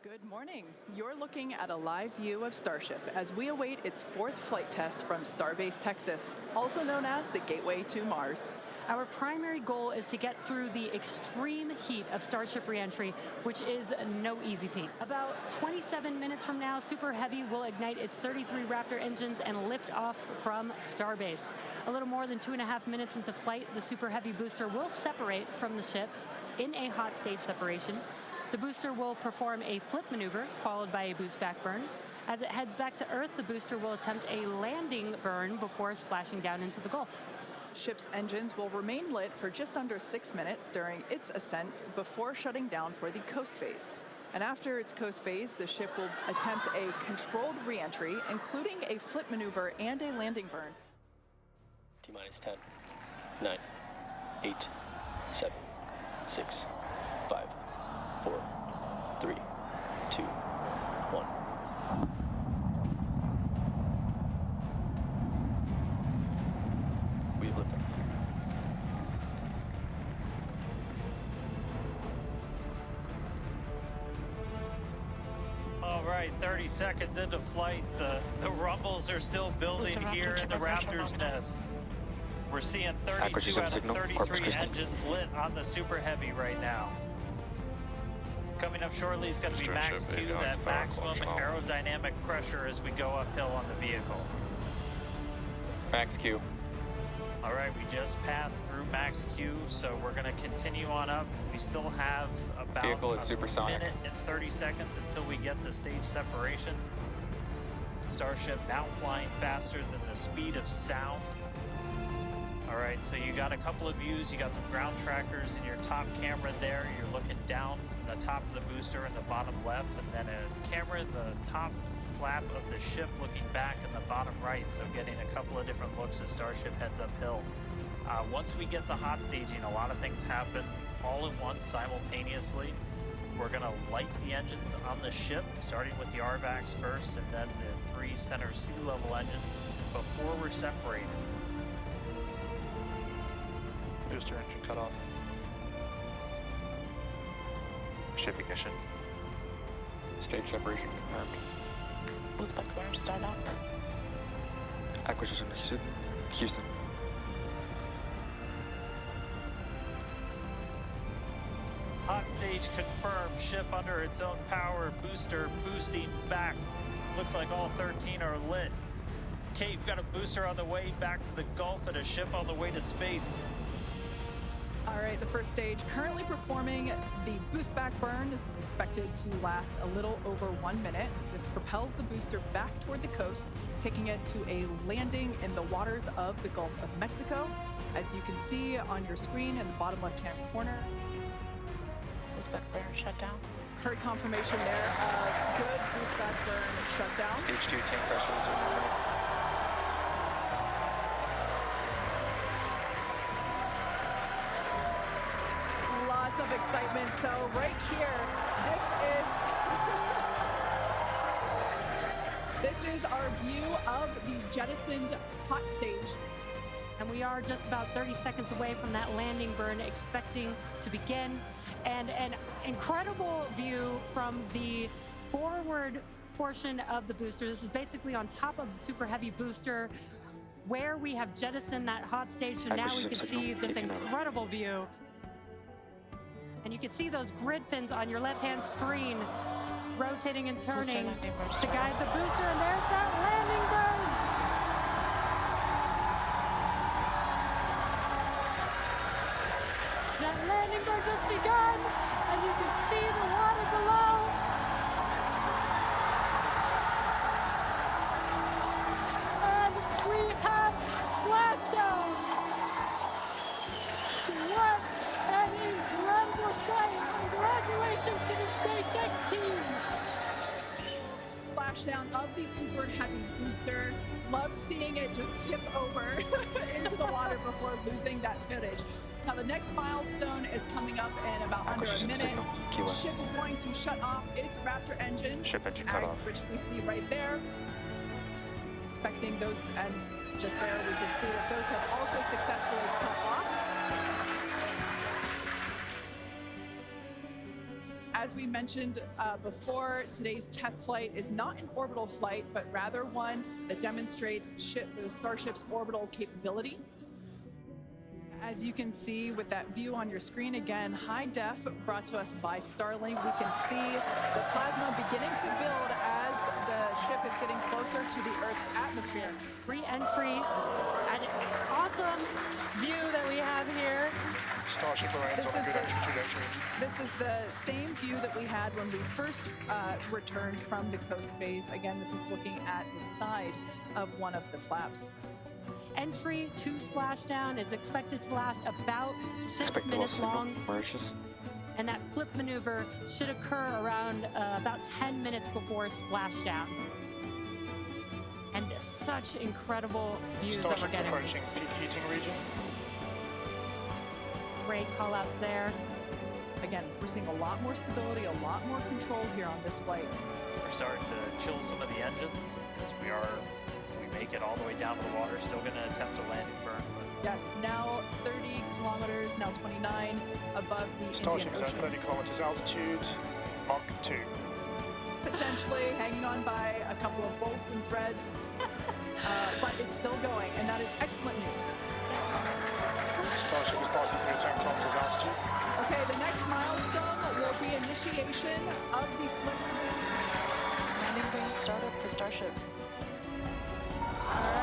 Good morning. You're looking at a live view of Starship as we await its fourth flight test from Starbase Texas, also known as the Gateway to Mars. Our primary goal is to get through the extreme heat of Starship reentry, which is no easy feat. About 27 minutes from now, Super Heavy will ignite its 33 Raptor engines and lift off from Starbase. A little more than 2.5 minutes into flight, the Super Heavy booster will separate from the ship in a hot stage separation. The booster will perform a flip maneuver, followed by a Boostback Burn. As it heads back to Earth, the booster will attempt a landing burn before splashing down into the Gulf. Ship's engines will remain lit for just under 6 minutes during its ascent before shutting down for the coast phase. And after its coast phase, the ship will attempt a controlled re-entry, including a flip maneuver and a landing burn. T-minus 10, 9, 8, 7, 6, 5, 4, 3, 2, 1. We have liftoff. All right, 30 seconds into flight. The rumbles are still building here in the Raptor's nest. We're seeing 32 out of 33 engines lit on the Super Heavy right now. Coming up shortly is going to be max Q, that maximum aerodynamic pressure as we go uphill on the vehicle. Max Q. All right, we just passed through max Q, so we're going to continue on up. We still have about a minute and 30 seconds until we get to stage separation. Starship now flying faster than the speed of sound. All right, so you got a couple of views. You got some ground trackers in your top camera there. You're looking down from the top of the booster in the bottom left, and then a camera in the top flap of the ship looking back in the bottom right, so getting a couple of different looks as Starship heads uphill. Once we get to hot staging, a lot of things happen all at once simultaneously. We're going to light the engines on the ship, starting with the RVACs first, and then the 3 center sea level engines before we're separated. Booster engine cut off. Ship ignition. Stage separation confirmed. Boostback Burn start up. Acquisition is Houston. Hot stage confirmed. Ship under its own power. Booster boosting back. Looks like all 13 are lit. Kate, we've got a booster on the way back to the Gulf and a ship on the way to space. All right, the first stage currently performing the Boostback Burn. This is expected to last a little over 1 minute. This propels the booster back toward the coast, taking it to a landing in the waters of the Gulf of Mexico. As you can see on your screen in the bottom left-hand corner. Boostback Burn shut down. Heard confirmation there of good Boostback Burn shutdown. H2 tank pressures. Lots of excitement. So right here, this is our view of the jettisoned hot stage. And we are just about 30 seconds away from that landing burn expecting to begin. And an incredible view from the forward portion of the booster. This is basically on top of the Super Heavy booster where we have jettisoned that hot stage. So now we can see this incredible view. And you can see those grid fins on your left-hand screen rotating and turning to guide the booster. And there's that landing burn. That landing burn just begun, and you can see the water below. And we have splashdown. What an incredible sight! Congratulations to the SpaceX team! Splashdown of the Super Heavy booster. Love seeing it just tip over into the water before losing that footage. Now the next milestone is coming up in about under a minute. The ship is going to shut off its Raptor engines, which we see right there. Expecting those, and just there we can see that those have also successfully cut off. as we mentioned before, today's test flight is not an orbital flight, but rather one that demonstrates the Starship's orbital capability. As you can see with that view on your screen, again, high def brought to us by Starlink. We can see the plasma beginning to build as the ship is getting closer to the Earth's atmosphere. Re-entry, an awesome view that we have here. Starship remains This on a is good the- entry trajectory. This is the same view that we had when we first returned from the coast phase. Again, this is looking at the side of one of the flaps. Entry to splashdown is expected to last about 6 Expect the minutes signal. long, Mauritius. and that flip maneuver should occur around about 10 minutes before splashdown. And such incredible views that we're Starship getting. approaching peak heating region. Great call outs there. Again, we're seeing a lot more stability, a lot more control here on this flight. We're starting to chill some of the engines as we are, if we make it all the way down to the water, still going to attempt a landing burn. But Yes, now 30 kilometers, now 29 above the Starship Indian is at Ocean. 30 kilometers altitude. Mach 2. Potentially hanging on by a couple of bolts and threads, but it's still going, and that is excellent news. Starship is passing through 10 kilometers altitude. Okay, the next milestone will be initiation of the flip. Landing burn startup for Starship. All